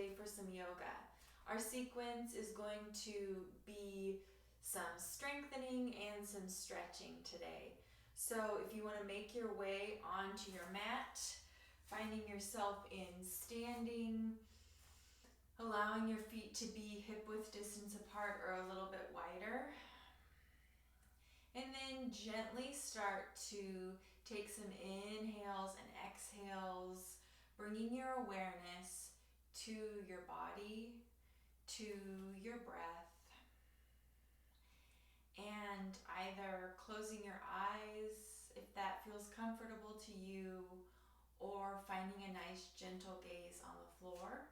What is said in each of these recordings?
today for some yoga. Our sequence is going to be some strengthening and some stretching today. So if you want to make your way onto your mat, finding yourself in standing, allowing your feet to be hip-width distance apart or a little bit wider. And then gently start to take some inhales and exhales, bringing your awareness to your body, to your breath, and either closing your eyes if that feels comfortable to you, or finding a nice gentle gaze on the floor.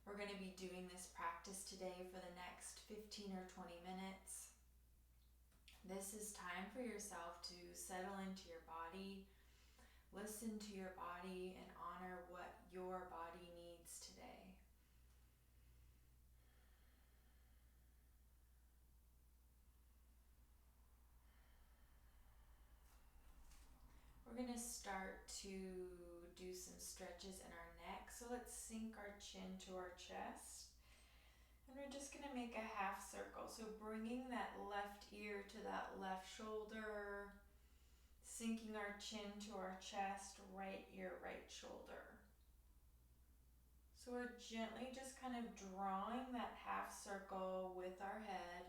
We're going to be doing this practice today for the next 15 or 20 minutes. This is time for yourself to settle into your body, listen to your body, and honor what your body needs today. We're going to start to do some stretches in our neck. So let's sink our chin to our chest. And we're just going to make a half circle. So bringing that left ear to that left shoulder, sinking our chin to our chest, right ear, right shoulder. So we're gently just kind of drawing that half circle with our head.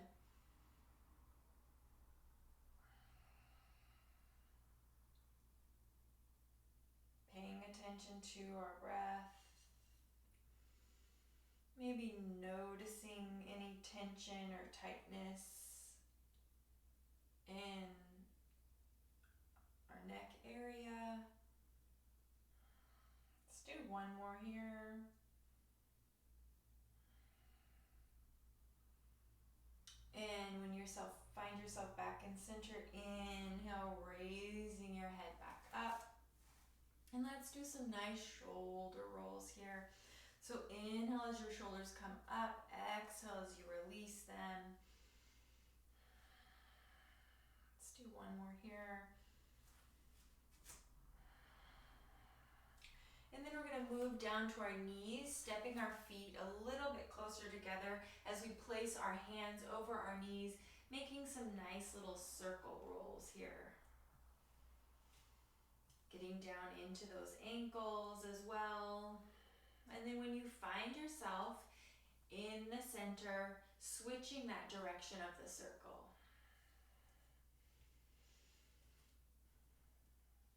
Paying attention to our breath. Maybe noticing any tension or tightness in our neck area. Let's do one more here. And when find yourself back in center, inhale, raising your head back up. And let's do some nice shoulder rolls here. So inhale as your shoulders come up, exhale as you release them. Let's do one more here. And then we're going to move down to our knees, stepping our feet a little bit closer together as we place our hands over our knees, making some nice little circle rolls here. Getting down into those ankles as well. And then when you find yourself in the center, switching that direction of the circle.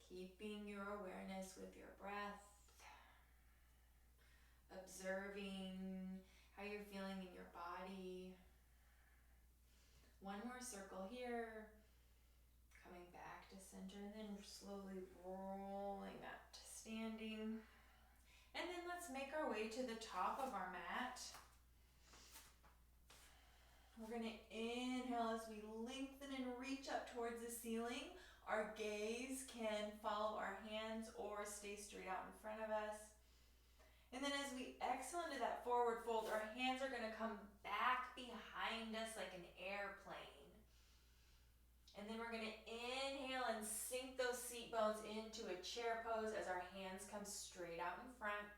Keeping your awareness with your breath. Observing how you're feeling in your body. One more circle here. Coming back to center, and then slowly rolling up to standing. And then let's make our way to the top of our mat. We're going to inhale as we lengthen and reach up towards the ceiling. Our gaze can follow our hands or stay straight out in front of us. And then as we exhale into that forward fold, our hands are going to come back behind us like an airplane. And then we're going to inhale and sink those seat bones into a chair pose as our hands come straight out in front.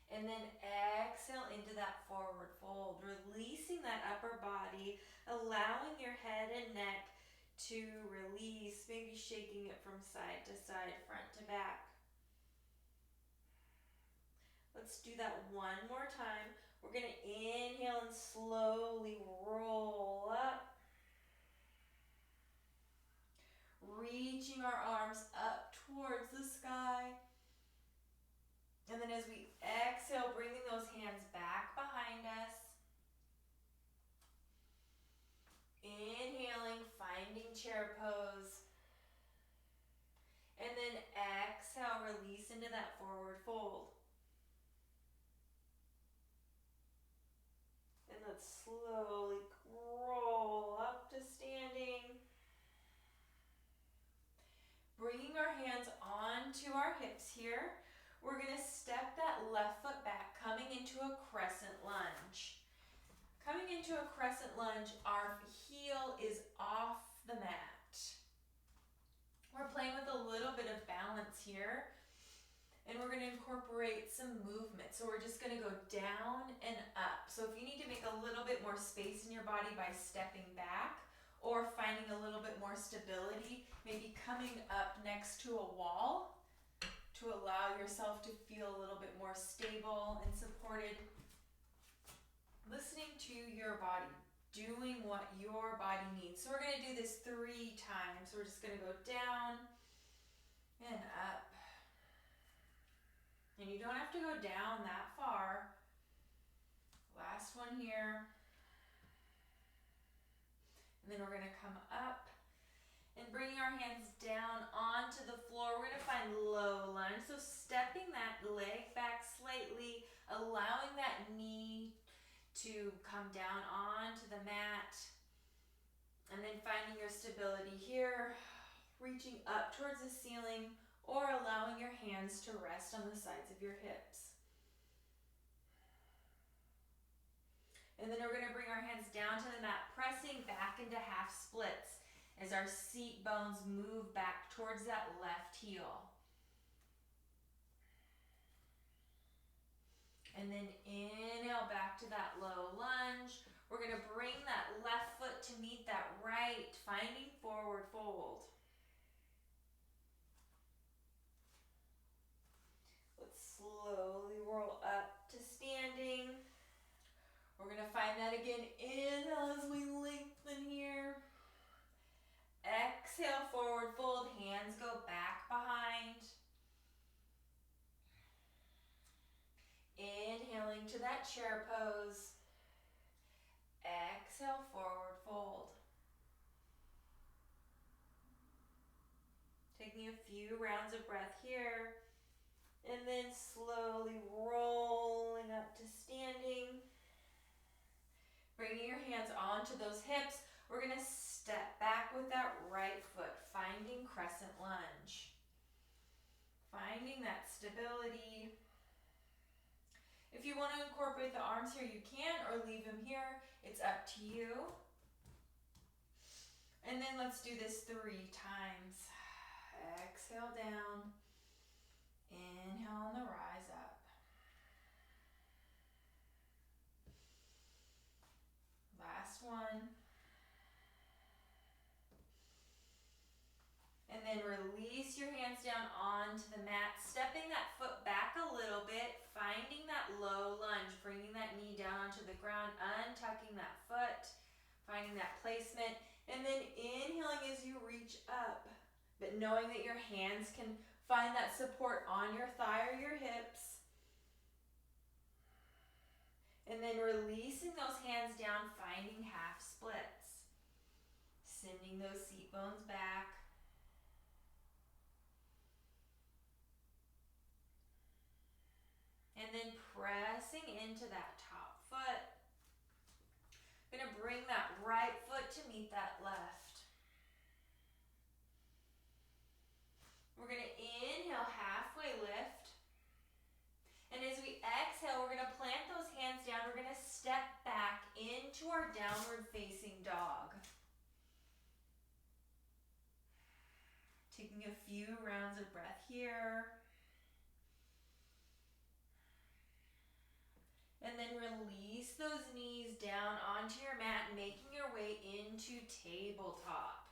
And then exhale into that forward fold, releasing that upper body, allowing your head and neck to release, maybe shaking it from side to side, front to back. Let's do that one more time. We're going to inhale and slowly roll up. Reaching our arms up towards the sky. And then as we exhale, bringing those hands back behind us. Inhaling, finding chair pose. And then exhale, release into that forward fold. And let's slowly roll up to standing. Bringing our hands onto our hips here. We're going to step that left foot back, coming into a crescent lunge. Coming into a crescent lunge, our heel is off the mat. We're playing with a little bit of balance here. And we're going to incorporate some movement. So we're just going to go down and up. So if you need to make a little bit more space in your body by stepping back or finding a little bit more stability, maybe coming up next to a wall to allow yourself to feel a little bit more stable and supported. Listening to your body, doing what your body needs. So we're going to do this 3 times. We're just going to go down and up. And you don't have to go down that far. Last one here. And then we're going to come up and bringing our hands down onto the floor. We're going to find low lunge. So stepping that leg back slightly, allowing that knee to come down onto the mat. And then finding your stability here, reaching up towards the ceiling, or allowing your hands to rest on the sides of your hips. And then we're going to bring our hands down to the mat, pressing back into half splits as our seat bones move back towards that left heel. And then inhale back to that low lunge. We're going to bring that left foot to meet that right, finding forward fold. Slowly roll up to standing. We're going to find that again. Inhale as we lengthen here. Exhale, forward fold. Hands go back behind. Inhaling to that chair pose. Exhale, forward fold. Taking a few rounds of breath here. And then slowly rolling up to standing. Bringing your hands onto those hips. We're going to step back with that right foot, finding crescent lunge. Finding that stability. If you want to incorporate the arms here, you can, or leave them here. It's up to you. And then let's do this 3 times. Exhale down. Inhale on the rise up. Last one. And then release your hands down onto the mat, stepping that foot back a little bit, finding that low lunge, bringing that knee down onto the ground, untucking that foot, finding that placement, and then inhaling as you reach up, but knowing that your hands can find that support on your thigh or your hips. And then releasing those hands down, finding half splits. Sending those seat bones back. And then pressing into that top foot. Gonna bring that right foot to meet that left. We're going to inhale, halfway lift. And as we exhale, we're going to plant those hands down. We're going to step back into our downward facing dog. Taking a few rounds of breath here. And then release those knees down onto your mat, making your way into tabletop.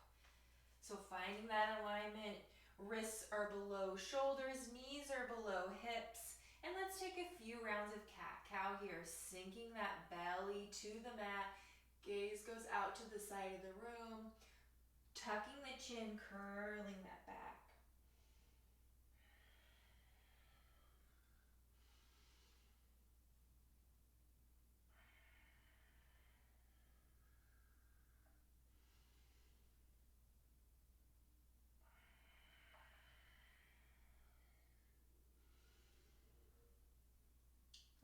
So finding that alignment. Wrists are below shoulders, knees are below hips. And let's take a few rounds of cat-cow here, sinking that belly to the mat. Gaze goes out to the side of the room, tucking the chin, curling that back.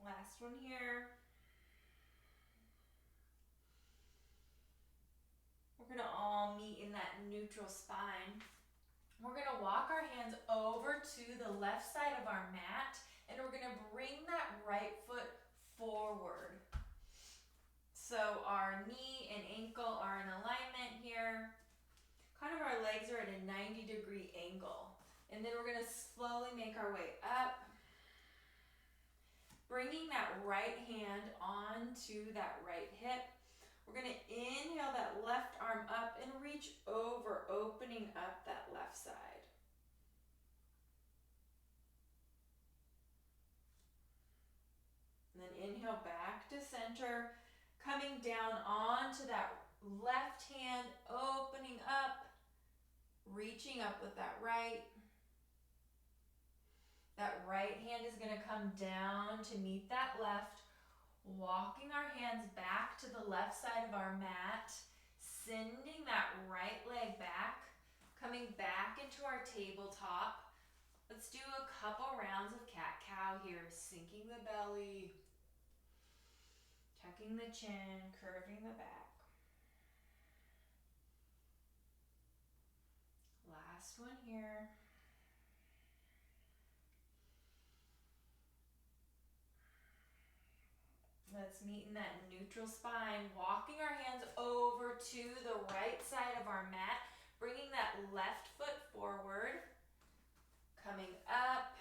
Last one here. We're going to all meet in that neutral spine. We're going to walk our hands over to the left side of our mat, and we're going to bring that right foot forward. So our knee and ankle are in alignment here. Kind of our legs are at a 90-degree angle. And then we're going to slowly make our way up. bringing that right hand onto that right hip. We're going to inhale that left arm up and reach over, opening up that left side. And then inhale back to center, coming down onto that left hand, opening up, reaching up with that right. That right hand is going to come down to meet that left, walking our hands back to the left side of our mat, sending that right leg back, coming back into our tabletop. Let's do a couple rounds of cat-cow here, sinking the belly, tucking the chin, curving the back. Last one here. Let's meet in that neutral spine, walking our hands over to the right side of our mat, bringing that left foot forward, coming up.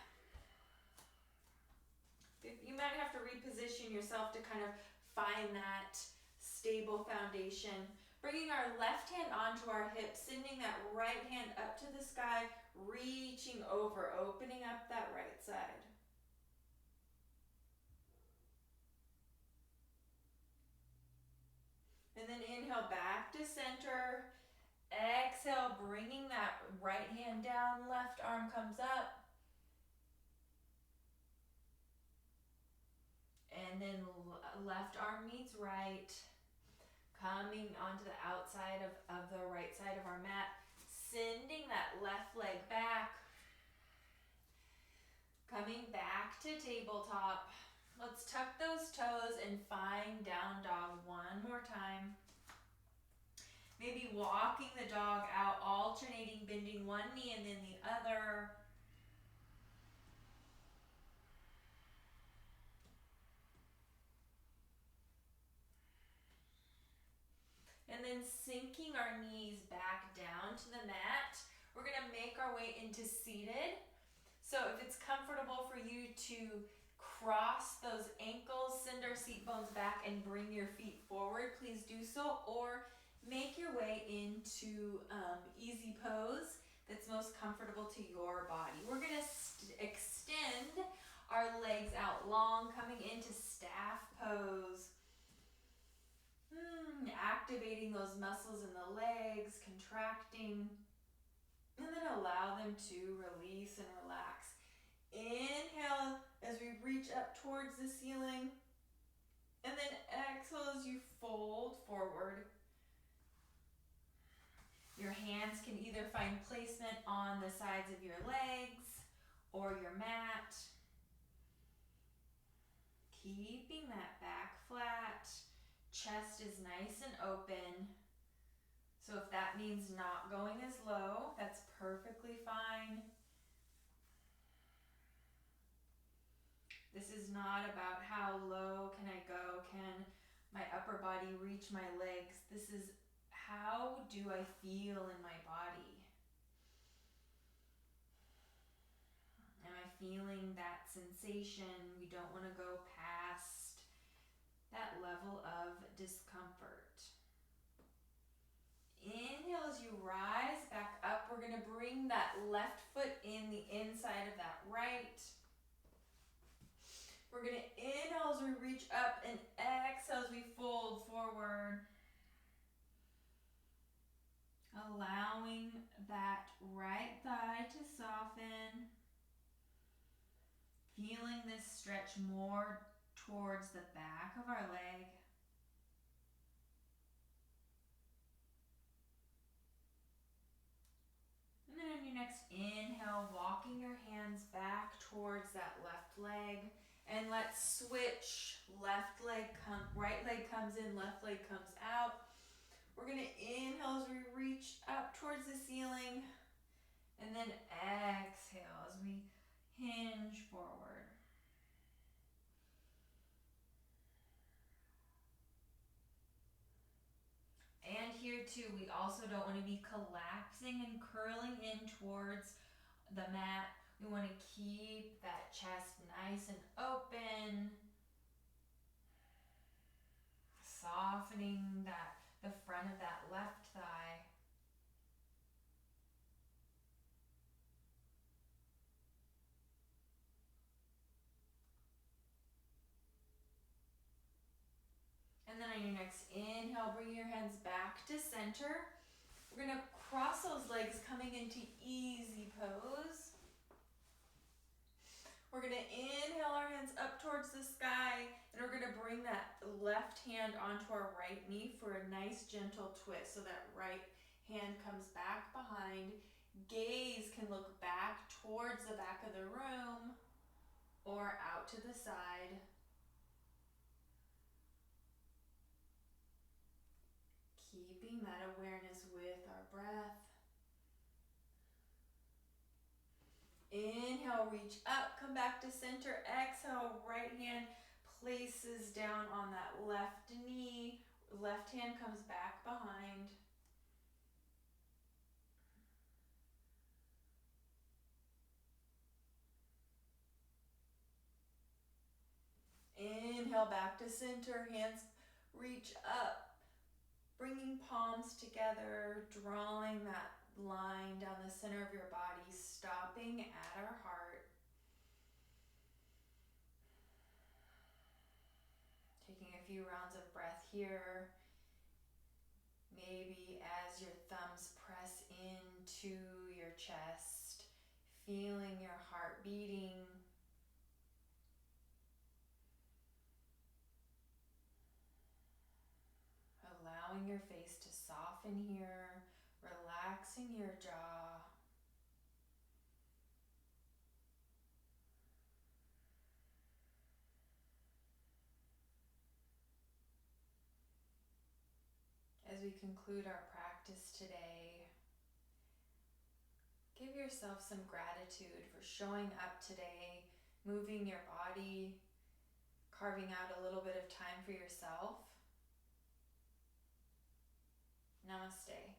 You might have to reposition yourself to kind of find that stable foundation. Bringing our left hand onto our hip, sending that right hand up to the sky, reaching over, opening up that right side. And then inhale back to center. Exhale, bringing that right hand down, left arm comes up. And then left arm meets right. Coming onto the outside of the right side of our mat. Sending that left leg back. Coming back to tabletop. Let's tuck those toes and find down dog one more time. Maybe walking the dog out, alternating, bending one knee and then the other. And then sinking our knees back down to the mat. We're going to make our way into seated. So if it's comfortable for you to cross those ankles, send our seat bones back and bring your feet forward, please do so. Or make your way into easy pose that's most comfortable to your body. We're going to extend our legs out long, coming into staff pose. Activating those muscles in the legs, contracting, and then allow them to release and relax. Inhale as we reach up towards the ceiling, and then exhale as you fold forward. Your hands can either find placement on the sides of your legs or your mat. Keeping that back flat. Chest is nice and open. So if that means not going as low, that's perfectly fine. This is not about how low can I go, can my upper body reach my legs. This is how do I feel in my body? Am I feeling that sensation? We don't want to go past that level of discomfort. Inhale as you rise back up. We're going to bring that left foot in the inside of that right. We're going to inhale as we reach up and exhale as we fold forward. Allowing that right thigh to soften. Feeling this stretch more towards the back of our leg. And then on your next inhale, walking your hands back towards that left leg. And let's switch. Right leg comes in, left leg comes out. We're going to inhale as we reach up towards the ceiling. And then exhale as we hinge forward. And here too, we also don't want to be collapsing and curling in towards the mat. We want to keep that chest nice and open. softening the front of that left thigh. And then on your next inhale, bring your hands back to center. We're gonna cross those legs coming into easy pose. We're gonna inhale our hands up towards the sky, and we're gonna bring that left hand onto our right knee for a nice gentle twist. So that right hand comes back behind. Gaze can look back towards the back of the room or out to the side. Keeping that awareness with our breath. Inhale, reach up, come back to center. Exhale, right hand places down on that left knee. Left hand comes back behind. Inhale, back to center. Hands reach up. Bringing palms together, drawing that line down the center of your body, stopping at our heart. Taking a few rounds of breath here. Maybe as your thumbs press into your chest, feeling your heart beating. Allowing your face to soften here, relaxing your jaw. As we conclude our practice today, give yourself some gratitude for showing up today, moving your body, carving out a little bit of time for yourself. Namaste.